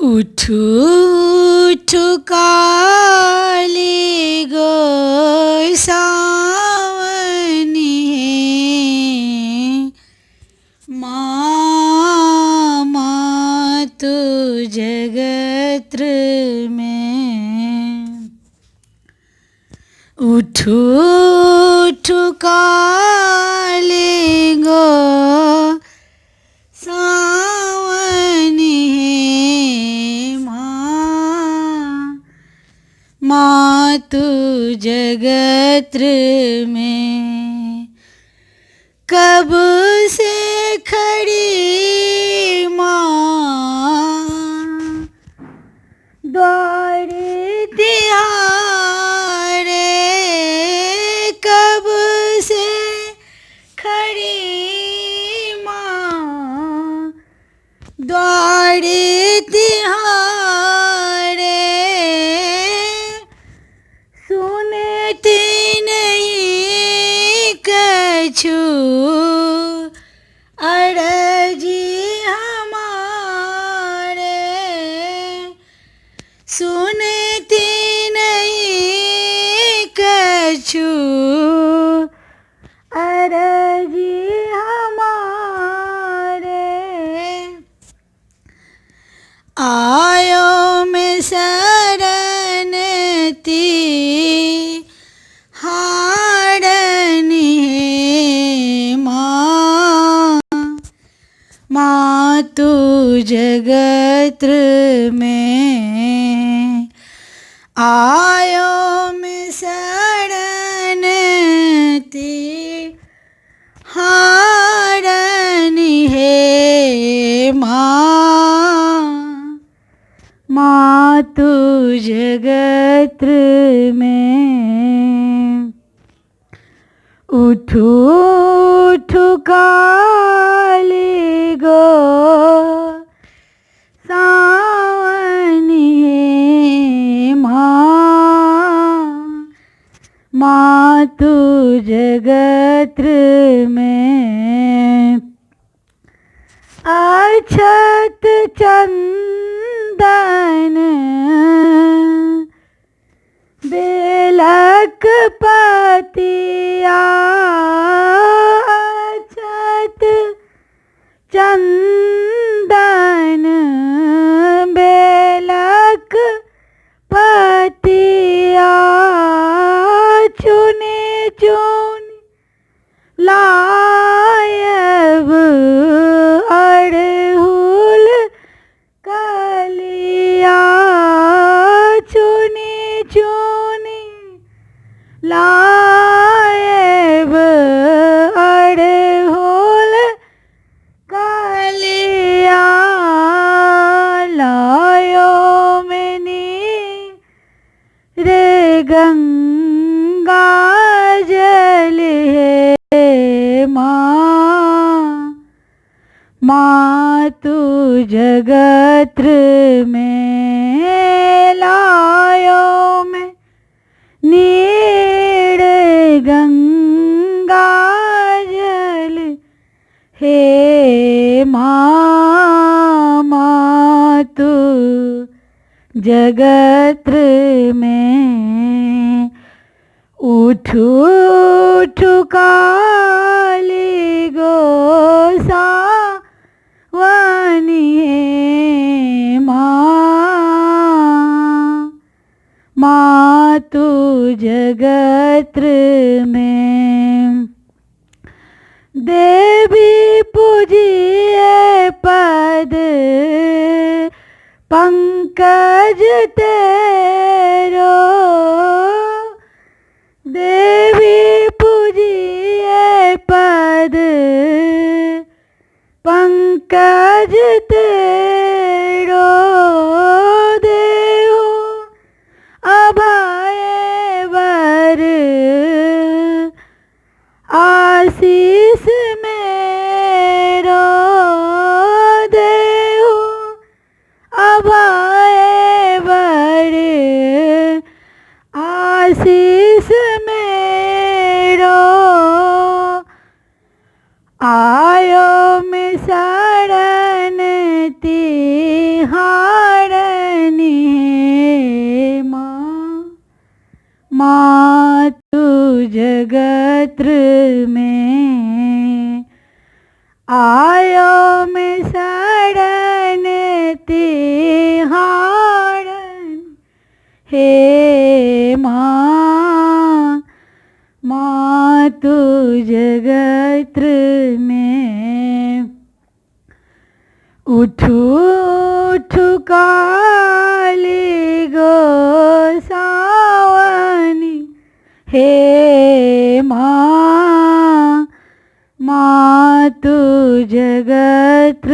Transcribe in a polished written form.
उठू उठू काली गोसावनी माँ माँ तू जगत्र में। उठू उठू काली गोसावनी माँ तू जगत्र में। कब से खड़ी माँ द्वार तिहारे, कब से खड़ी माँ द्वार तिहारे। सुनती नहीं कछु अरजी हमारे, सुनती नहीं कछु अरजी हमारे। आयो में शरण ती हारनी है माँ, माँ तू जगत्र में। आयो में शरण ती हारनी है माँ, माँ तू जगत्र में। उठू उठू काली गोसावनी माँ, माँ तू जगत्र में। अक्षत चंदन बेलक पतिया, अक्षत चंदन बेलक पतिया। चुने चुने लायब अड़हुल कलिया, चुने चुने लायब अड़हुल कलिया। लायो मैंने रे गंगा जल है माँ, माँ तू जगत्र में। लायो मैं नीड़ गंगा जल हे माँ, माँ तू जगत्र में। उठू उठू काली गोसावनी माँ, माँ तू जगत्र में। देवी पूजिए पद पंकज तेरो, देवी पूजिए पद पंकज तेरो। देहु अभय वर आशीष मेरो, देहु अभय वर आशीष मेरो। आयो में शरण तिहार माँ तू जगत्र में आयो में शरण तिहारन। हे माँ, माँ तू जगत्र में उठू उठू काली गोसावनी। हे माँ, माँ तू जगत्र